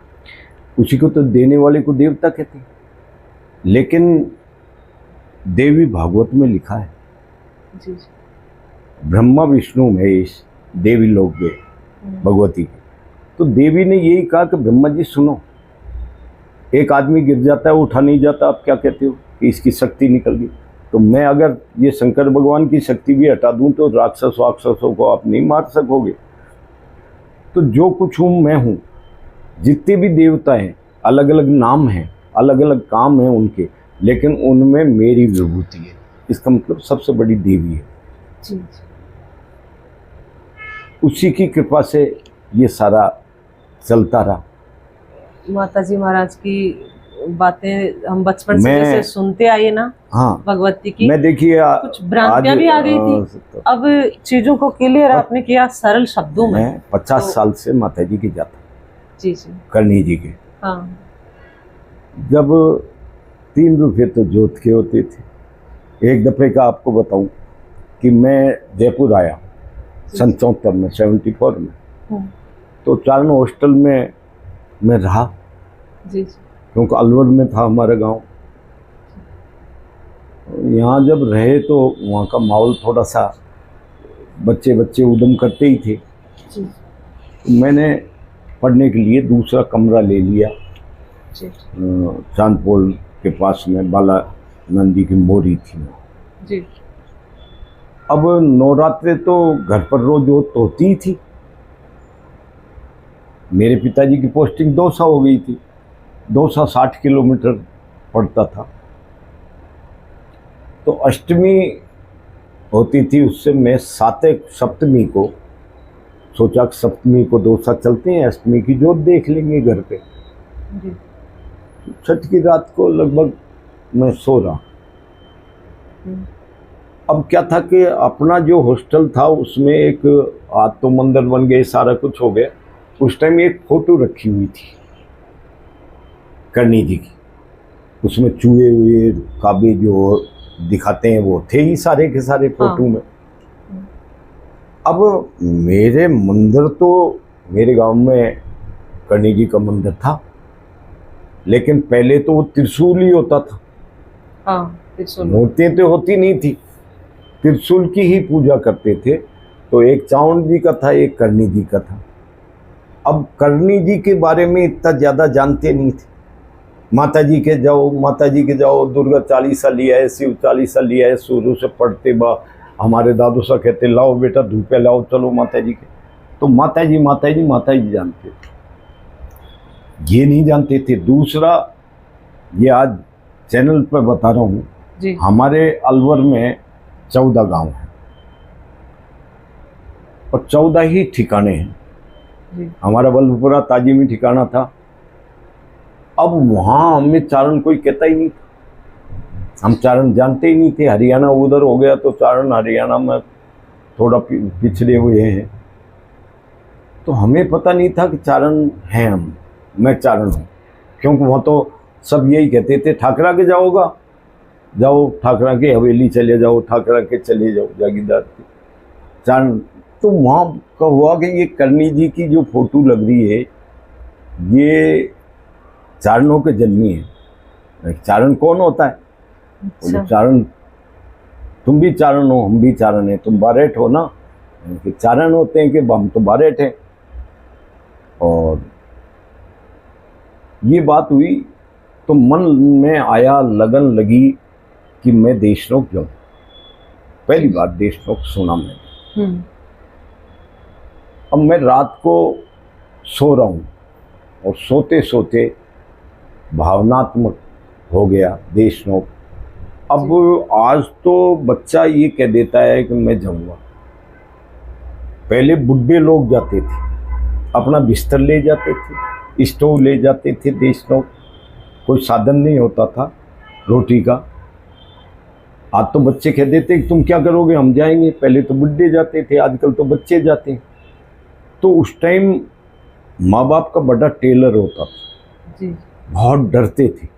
उसी को तो देने वाले को देवता कहते हैं। लेकिन देवी भागवत में लिखा है, जी जी। ब्रह्मा विष्णु महेश देवी लोग गए भगवती के। तो देवी ने यही कहा कि ब्रह्मा जी सुनो, एक आदमी गिर जाता है, उठा नहीं जाता, आप क्या कहते हो कि इसकी शक्ति निकल गई। तो मैं अगर ये शंकर भगवान की शक्ति भी हटा दूं तो राक्षसों को आप नहीं मार सकोगे। तो जो कुछ हूँ मैं हूँ, जितने भी देवता हैं, अलग अलग नाम हैं, अलग अलग काम हैं उनके, लेकिन उनमें मेरी विभूति है। इसका मतलब सबसे बड़ी देवी है। जी। उसी की कृपा से ये सारा चलता रहा। माता जी महाराज की बातें हम बचपन से जैसे सुनते आए ना, हाँ, भगवती की, मैं देखिए कुछ भ्रांतियां भी आ गई थी। अब चीजों को क्लियर आपने किया सरल शब्दों में। मैं 50 साल से माता जी की जाता, जी जी, करनी जी के। हाँ। जब 3 रुपये तो जोत के होते थे। एक दफे का आपको बताऊं कि मैं जयपुर आया सन 74 में, 74 में। तो चारण हॉस्टल में मैं रहा, जी जी, क्योंकि अलवर में था हमारा गांव। यहाँ जब रहे तो वहाँ का माहौल थोड़ा सा, बच्चे उद्यम करते ही थे। जी। मैंने पढ़ने के लिए दूसरा कमरा ले लिया जी। चांदपोल के पास में, बाला नंदी की मोरी थी जी। अब नवरात्रे तो घर पर रोज होती ही थी। मेरे पिताजी की पोस्टिंग दौसा हो गई थी, दौसा 60 किलोमीटर पड़ता था। तो अष्टमी होती थी, उससे मैं सप्तमी को सोचा कि सप्तमी को दौसा चलते हैं, अष्टमी की जोत देख लेंगे घर पे। छठ की रात को लगभग मैं सो रहा। अब क्या था कि अपना जो हॉस्टल था उसमें एक, आज तो मंदिर बन गए, सारा कुछ हो गया, उस टाइम एक फोटो रखी हुई थी करनी जी की। उसमें चूहे हुए काबे जो दिखाते हैं वो थे ही सारे के सारे फोटो में। अब मेरे मंदिर तो, मेरे गांव में करनी जी का मंदिर था, लेकिन पहले तो वो त्रिशूल ही होता था। हाँ, मूर्तियाँ तो होती नहीं थी, त्रिशूल की ही पूजा करते थे। तो एक चावण जी का था, एक करनी जी का था। अब करनी जी के बारे में इतना ज़्यादा जानते नहीं थे। माता जी के जाओ, दुर्गा चालीसा लिया है, शिव चालीसा लिया है, शुरू से पढ़ते बा। हमारे दादू सा कहते लाओ बेटा धूपे लाओ, चलो माता जी के। तो माता जी जानते थे, ये नहीं जानते थे। दूसरा, ये आज चैनल पर बता रहा हूँ, हमारे अलवर में 14 गांव हैं और 14 ही ठिकाने हैं। हमारा बल्लभपुरा ताजिमी ठिकाना था। अब वहाँ हमें चारण कोई कहता ही नहीं था, हम चारण जानते ही नहीं थे। हरियाणा उधर हो गया तो चारण हरियाणा में थोड़ा पिछड़े हुए हैं, तो हमें पता नहीं था कि चारण हैं हम, मैं चारण हूँ। क्योंकि वहाँ तो सब यही कहते थे, ठाकरा के जाओगा, जाओ ठाकरा के हवेली चले जाओ, ठाकरा के चले जाओ जागीरदार के चारण। तो वहाँ का हुआ कि ये करनी जी की जो फोटो लग रही है, ये चारणों के जन्मी है। चारण कौन होता है? बोले चारण तुम भी चारण हो, हम भी चारण हैं, तुम बारेठ हो ना। कि चारण होते हैं कि हम तो बारेठ हैं। और ये बात हुई तो मन में आया, लगन लगी कि मैं देशनोक जाऊँ। पहली बार देशनोक सुना मैंने। अब मैं रात को सो रहा हूँ और सोते सोते भावनात्मक हो गया देशनोक। अब आज तो बच्चा ये कह देता है कि मैं जाऊँगा। पहले बुढ़े लोग जाते थे, अपना बिस्तर ले जाते थे, स्टोव ले जाते थे देशनोक। कोई साधन नहीं होता था रोटी का। आज तो बच्चे कह देते कि तुम क्या करोगे, हम जाएंगे। पहले तो बुढ़े जाते थे, आजकल तो बच्चे जाते हैं। तो उस टाइम माँ बाप का बड़ा टेलर होता था जी। बहुत डरते थे।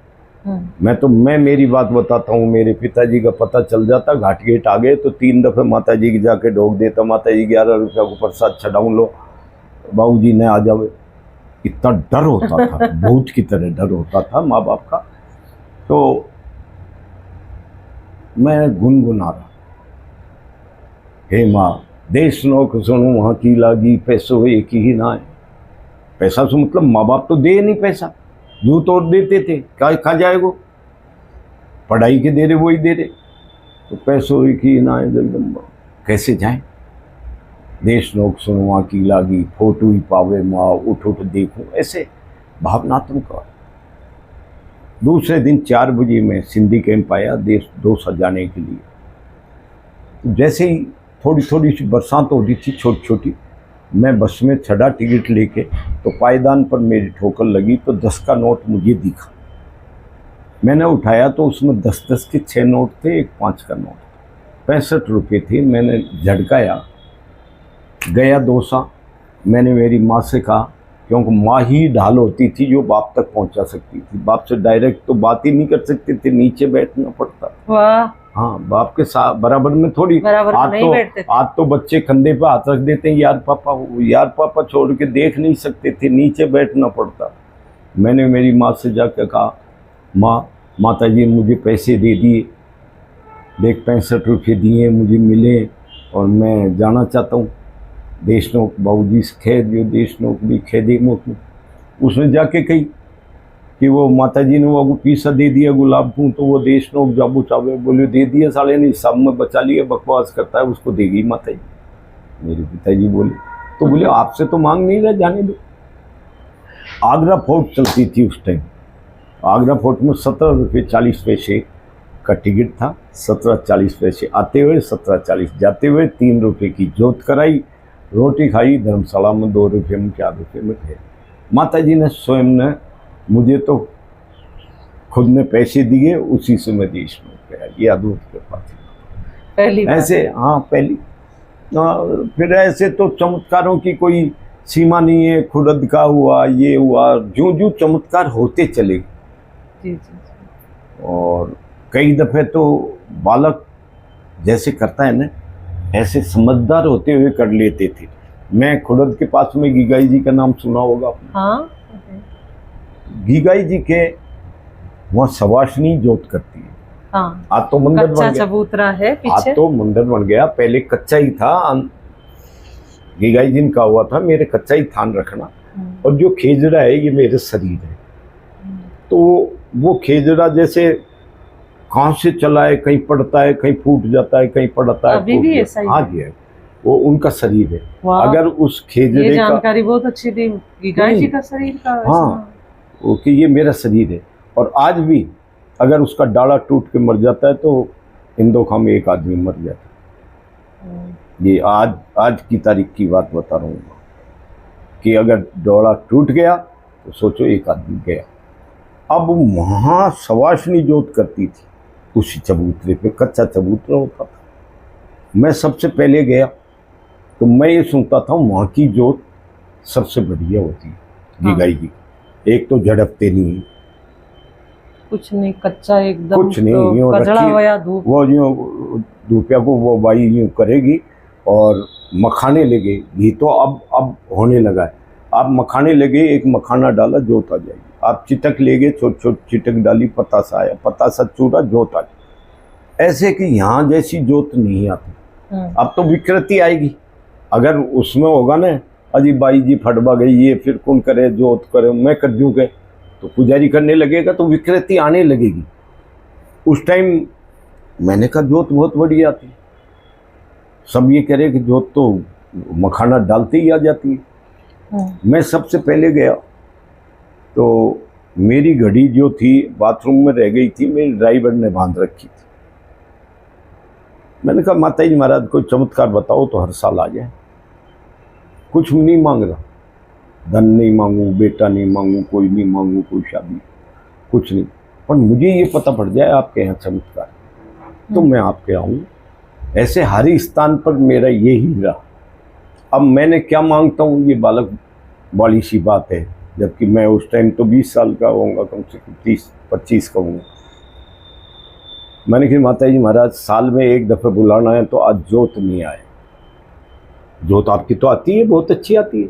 मैं मेरी बात बताता हूँ। मेरे पिताजी का पता चल जाता, घाट गेट आ गए तो 3 दफ़े माता जी की जाके ढोक देता, माता जी 11 रुपया को प्रसाद चढ़ाऊँ लो, बाबू जी ने आ जावे। इतना डर होता था, भूत की तरह डर होता था माँ बाप का। तो मैं गुनगुना रहा, हे माँ देशनोक सुनो वहाँ की लागी, पैसों एक ही ना है। पैसा तो मतलब माँ बाप तो दे नहीं पैसा, यूँ तोड़ देते थे, क्या खा जाएगो, पढ़ाई के दे रहे वही दे रहे, तो पैसों एक ही ना है जगदम्बा, कैसे जाएं। देशनोक सुनो वहाँ की लागी, फोटो ही पावे माँ, उठ उठ देखूं, ऐसे भावनात्मक। दूसरे दिन 4 बजे मैं सिंधी कैंप आया देश 2 सजाने के लिए। तो जैसे ही थोड़ी थोड़ी सी बरसात हो रही थी छोटी छोटी, मैं बस में चढ़ा टिकट लेके, तो पायदान पर मेरी ठोकर लगी तो 10 का नोट मुझे दिखा। मैंने उठाया तो उसमें 10-10 के 6 नोट थे, एक 5 का नोट, 65 रुपये थे। मैंने झटकाया, गया डोसा। मैंने मेरी माँ से कहा, क्योंकि माँ ही ढाल होती थी जो बाप तक पहुंचा सकती थी। बाप से डायरेक्ट तो बात ही नहीं कर सकते थे, नीचे बैठना पड़ता। वाह। हाँ, बाप के साथ बराबर में थोड़ी। आज तो बच्चे कंधे पे हाथ रख देते हैं, यार पापा छोड़ के देख नहीं सकते थे, नीचे बैठना पड़ता। मैंने मेरी माँ से जाकर कहा, माता जी मुझे पैसे दे दिए, देख 65 रुपये दिए मुझे मिले और मैं जाना चाहता हूँ देशनोक। बाबूजी से कह दियो देशनोक भी कह दे। उसने जाके कही कि वो माता जी ने वो पैसा दे दिया गुलाब को, तो वो देशनोक जाबू चावे। बोले दे दिया साले ने, सब में बचा लिया, बकवास करता है, उसको देगी माता जी। मेरे पिताजी बोले, तो बोले आपसे तो मांग नहीं रहा, जाने दो। आगरा फोर्ट चलती थी उस टाइम। आगरा फोर्ट में 17 रुपये 40 पैसे का टिकट था, 17-40 पैसे आते हुए, 17-40 जाते हुए। 3 रुपये की जोत कराई, रोटी खाई, धर्मशाला में 2 रुपये में 4 रुपये में थे। माता जी ने स्वयं ने मुझे तो खुद ने पैसे दिए, उसी से मैं देशनोक गया। ये अद्भुत कृपा थी पहली ऐसे। हाँ पहली। फिर ऐसे तो चमत्कारों की कोई सीमा नहीं है। खुरद का हुआ, ये हुआ, जो जो चमत्कार होते चले। जी। और कई दफ़े तो बालक जैसे करता है ना, ऐसे समझदार होते हुए कर लेते थे। मैं खुरद के पास में गीगाई जी का नाम सुना होगा आपने? हाँ। गीगाई जी के वहाँ सवाशनी जोत करती है। हाँ। आज तो मंदिर बन गया, चबूतरा है पीछे। आज तो मंदिर बन गया, पहले कच्चा ही था। गीगाई जी का हुआ था मेरे कच्चा ही थान रखना, और जो खेजड़ा है ये मेरे शरीर है। तो वो खेजड़ा जैसे कहाँ से चला है, कहीं पड़ता है, कहीं फूट जाता है, कहीं पड़ता है, अभी भी ऐसा ही। हाँ जी, है वो उनका शरीर है। अगर उस खेजड़े का जानकारी बहुत अच्छी थी गीगाई जी का शरीर का। हाँ, ओके, ये मेरा शरीर है। और आज भी अगर उसका डाला टूट के मर जाता है तो इंदोखा में 1 आदमी मर जाता है। ये आज की तारीख की बात बता रहा हूँ कि अगर डोला टूट गया तो सोचो 1 आदमी गया। अब वहाँ सवाशनी जोत करती थी उसी चबूतरे पे, कच्चा चबूतरा होता था। मैं सबसे पहले गया, तो मैं ये सुनता था वहाँ की जोत सबसे बढ़िया होती है गिगाई की। एक तो झड़कते नहीं, कुछ नहीं, कच्चा एकदम कुछ नहीं, तो यूं कजड़ा रखी हुआ धूप। वो यूं धूपिया को वो बाई यूं करेगी और मखाने लगे। घी तो अब होने लगा है। आप मखाने लगे, एक मखाना डाला, जोत आ जाएगी। आप चिटक ले गए, छोट छोट चिटक डाली, पतासा आया, पतासा चूरा, जोत आ गई। ऐसे कि यहाँ जैसी जोत नहीं आती। अब तो विकृति आएगी। अगर उसमें होगा ना, अजी बाई जी फटवा गई, ये फिर कौन करे, जोत करे, मैं कर दूँ के, तो पुजारी करने लगेगा तो विकृति आने लगेगी। उस टाइम मैंने कहा जोत बहुत बढ़िया थी। सब ये कह रहे कि जोत तो मखाना डालते ही आ जाती है। मैं सबसे पहले गया तो मेरी घड़ी जो थी बाथरूम में रह गई थी, मेरे ड्राइवर ने बांध रखी थी। मैंने कहा माता जी महाराज कोई चमत्कार बताओ तो हर साल आ जाए। कुछ नहीं मांग रहा, धन नहीं मांगू, बेटा नहीं मांगू, कोई नहीं मांगू, कोई शादी, कुछ नहीं, पर मुझे ये पता पड़ जाए आपके यहाँ चमत्कार तो मैं आपके आऊँ। ऐसे हर स्थान पर मेरा यही रहा। अब मैंने क्या मांगता हूँ ये बालक वाली सी बात है, जबकि मैं उस टाइम तो 20 साल का होऊंगा, कम से कम 30-25 का होऊंगा। मैंने कहा माता जी महाराज साल में एक दफ़ा बुलाना है तो आज जोत नहीं आए। जोत आपकी तो आती है, बहुत अच्छी आती है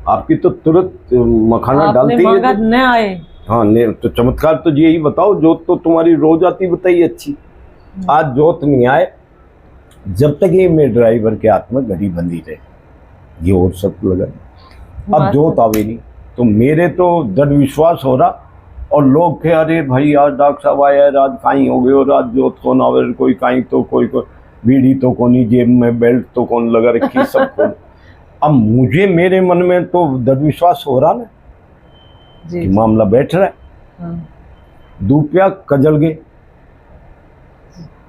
आपकी, तो तुरंत मखाना डालती है न आए। हाँ ने तो चमत्कार तो यही बताओ, जोत तो तुम्हारी रोज आती बताइए अच्छी, आज जोत नहीं आए। जब तक ये मेरे ड्राइवर के हाथ में घड़ी बंधी रहे, ये और सब लगा। अब जोत आवे नहीं तो मेरे तो दृढ़ विश्वास हो रहा, और लोग थे अरे भाई आज डॉक्टर साहब आया, आज कहीं हो गए, और आज जोत कौन आवे, कोई कहीं तो कोई बीड़ी तो कौन, जेब में बेल्ट तो कौन लगा रखी, सब कौन। अब मुझे मेरे मन में तो दृढ़ विश्वास हो रहा ना कि मामला बैठ रहा है। दूपिया कजल गए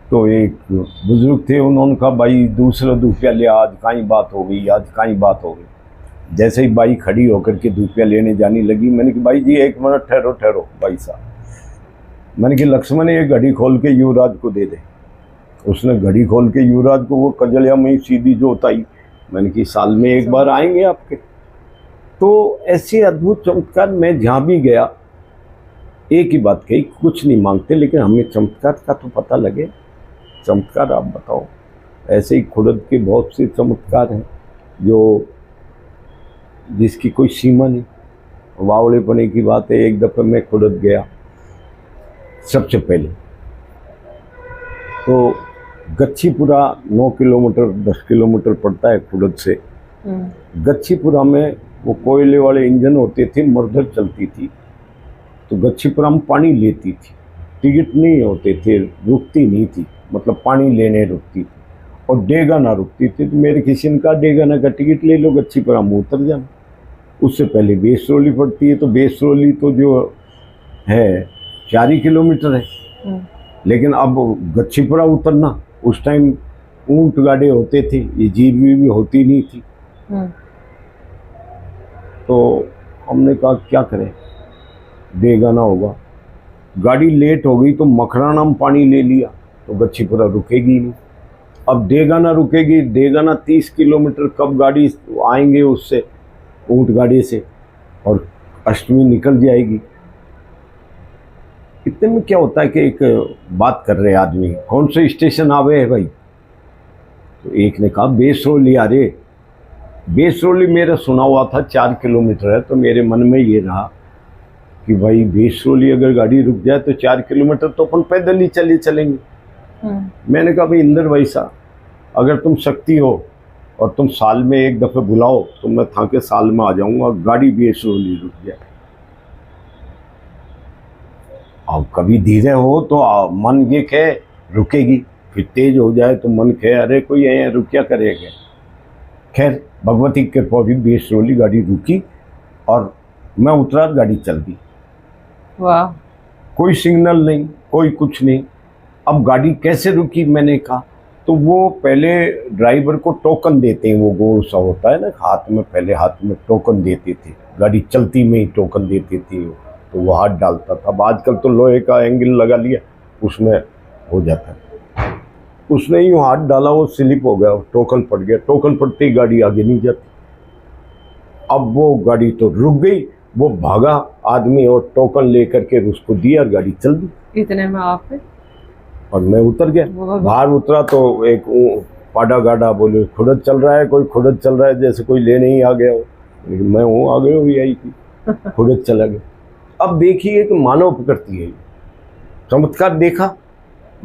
तो एक बुजुर्ग थे, उन्होंने कहा भाई दूसरा दूपिया ले, आज कहीं बात हो गई, आज कहीं बात हो गई। जैसे ही बाई खड़ी होकर के दूपिया लेने जाने लगी, मैंने कहा भाई जी 1 मिनट ठहरो ठहरो भाई साहब। मैंने कहा लक्ष्मण ये घड़ी खोल के युवराज को दे दे। उसने घड़ी खोल के युवराज को वो कजलिया में सीधी जोत आई। मैंने कि साल में एक बार आएंगे आपके। तो ऐसे अद्भुत चमत्कार मैं जहाँ भी गया एक ही बात कही, कुछ नहीं मांगते लेकिन हमें चमत्कार का तो पता लगे। चमत्कार आप बताओ। ऐसे ही खुर्द के बहुत से चमत्कार हैं जो जिसकी कोई सीमा नहीं। वावड़ेपने की बात है, एक दफ़े मैं खुर्द गया सबसे पहले, तो गच्छीपुरा 9 किलोमीटर 10 किलोमीटर पड़ता है खुर्द से। गच्छीपुरा में वो कोयले वाले इंजन होते थे, मर्दर चलती थी, तो गच्छीपुरा में पानी लेती थी, टिकट नहीं होते थे, रुकती नहीं थी, मतलब पानी लेने रुकती थी, और डेगाना रुकती थी। तो मेरे किसी ने कहा डेगाना का टिकट ले लो, गच्छीपुरा में उतर जाना। उससे पहले बेसरोली पड़ती है, तो बेसरोली तो जो है 4 ही किलोमीटर है, लेकिन अब गच्छीपुरा उतरना, उस टाइम ऊंट गाड़े होते थे, ये जीप भी होती नहीं थी। तो हमने कहा क्या करें, डेगाना होगा। गाड़ी लेट हो गई तो मखराना में पानी ले लिया, तो गच्छीपुरा रुकेगी नहीं। अब डेगाना रुकेगी, डेगाना 30 किलोमीटर, कब गाड़ी आएंगे उससे ऊंट गाड़ी से, और अष्टमी निकल जाएगी। इतने में क्या होता है कि एक बात कर रहे आदमी, कौन से स्टेशन आवे है भाई, तो एक ने कहा बेसरोली। अरे बेसरोली मेरा सुना हुआ था 4 किलोमीटर है, तो मेरे मन में ये रहा कि भाई बेसरोली अगर गाड़ी रुक जाए तो 4 किलोमीटर तो अपन पैदल ही चलेंगे। मैंने कहा भाई इंदर भाई साहब, अगर तुम शक्ति हो और तुम साल में एक दफ़े बुलाओ तो मैं था के साल में आ जाऊंगा, गाड़ी बेसरोली रुक जाए। अब कभी धीरे हो तो मन ये कहे रुकेगी, फिर तेज हो जाए तो मन कहे अरे कोई यहाँ रुक क्या करेगा। खैर भगवती के कृपा भी बेसरोली गाड़ी रुकी और मैं उतरा, गाड़ी चल दी। वाह। कोई सिग्नल नहीं, कोई कुछ नहीं। अब गाड़ी कैसे रुकी, मैंने कहा तो वो पहले ड्राइवर को टोकन देते हैं, वो गोल सा होता है ना हाथ में, पहले हाथ में टोकन देते थे, गाड़ी चलती में ही टोकन देते थे, तो वो हाथ डालता था। अब आजकल तो लोहे का एंगल लगा लिया, उसमें हो जाता है। उसने यूँ हाथ डाला, वो स्लिप हो गया, टोकन पड़ गया। टोकन पड़ते ही गाड़ी आगे नहीं जाती। अब वो गाड़ी तो रुक गई, वो भागा आदमी और टोकन लेकर के उसको दिया और गाड़ी चल दी। इतने में आप और मैं उतर गया। वो- बाहर उतरा तो एक पाडा गाडा बोले खुड़द चल रहा है, कोई खुड़द चल रहा है, जैसे कोई लेने ही आ गया हो। लेकिन मैं हूँ, आ गए हो VIP, खुड़द चला गया। अब देखिए कि मानव प्रकृति है, चमत्कार देखा,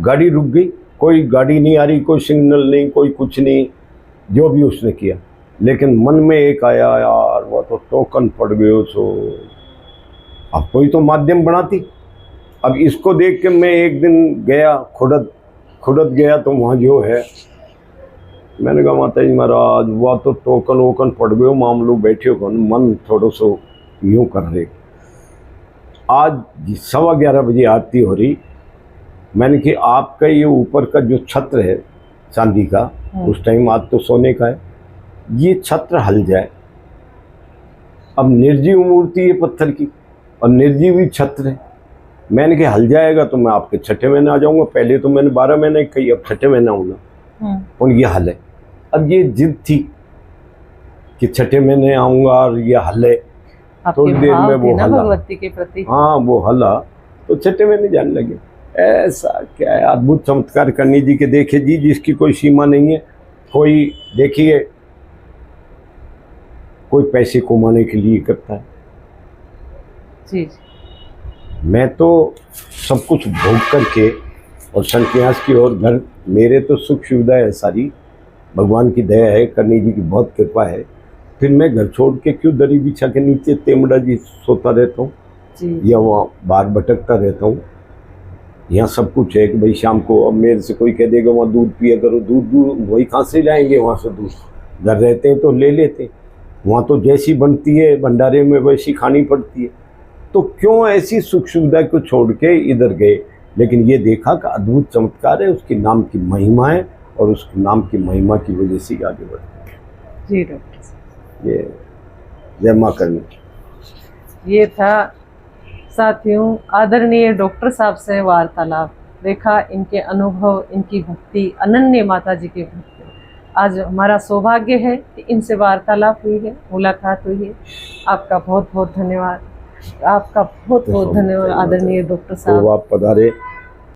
गाड़ी रुक गई, कोई गाड़ी नहीं आ रही, कोई सिग्नल नहीं, कोई कुछ नहीं, जो भी उसने किया। लेकिन मन में एक आया, यार वो तो टोकन पड़ गए सो अब कोई तो माध्यम बनाती। अब इसको देख के मैं एक दिन गया खुड़द गया, तो वहाँ जो है, मैंने कहा माता जी महाराज वह तो टोकन वोकन पड़ गए, माम लोग बैठे हो, मन थोड़ा सो यूँ कर रहे। आज 11:15 बजे आरती हो रही, मैंने कि आपका ये ऊपर का जो छत्र है चांदी का, उस टाइम आज तो सोने का है, ये छत्र हल जाए। अब निर्जीव मूर्ति है पत्थर की और निर्जीव ही छत्र है। मैंने कहा हल जाएगा तो मैं आपके छठे महीने आ जाऊंगा। पहले तो मैंने 12 महीने कही, अब छठे महीने आऊँगा। और ये हल है। अब ये जिद थी कि छठे महीने आऊँगा और ये हल है। थोड़ी देर में वो हला, भगवती के प्रति, हाँ वो हला तो छठे महीने जाने लगे। ऐसा क्या है, अद्भुत चमत्कार करनी जी के देखे जी, जिसकी कोई सीमा नहीं है। कोई देखिए, कोई पैसे कमाने के लिए करता है, जी मैं तो सब कुछ भोग करके और संन्यास की ओर घर, मेरे तो सुख सुविधा है सारी, भगवान की दया है, करनी जी की बहुत कृपा है। फिर मैं घर छोड़ के क्यों दरी बिछा के नीचे तेमड़ा जी सोता रहता हूँ या वहाँ बाहर भटकता रहता हूँ। यहाँ सब कुछ है कि भाई शाम को अब मेरे से कोई कह देगा वहाँ दूध पिया करो, दूध वही कहाँ से लाएंगे, वहाँ से दूध घर रहते हैं तो ले लेते हैं। वहाँ तो जैसी बनती है भंडारे में वैसी खानी पड़ती है, तो क्यों ऐसी सुख सुविधा को छोड़ के इधर गए। लेकिन ये देखा कि अद्भुत चमत्कार है, उसके नाम की महिमा है और उस नाम की महिमा की वजह से आगे बढ़ते हैं। जी डॉक्टर, ये जय माँ करनी। ये था साथियों आदरणीय डॉक्टर साहब से वार्तालाप। देखा इनके अनुभव, इनकी भक्ति, अनन्य माता जी की भक्ति। आज हमारा सौभाग्य है कि इनसे वार्तालाप हुई है, मुलाकात हुई है। आपका बहुत बहुत धन्यवाद, आपका बहुत बहुत धन्यवाद आदरणीय डॉक्टर साहब। तो आप पधारे।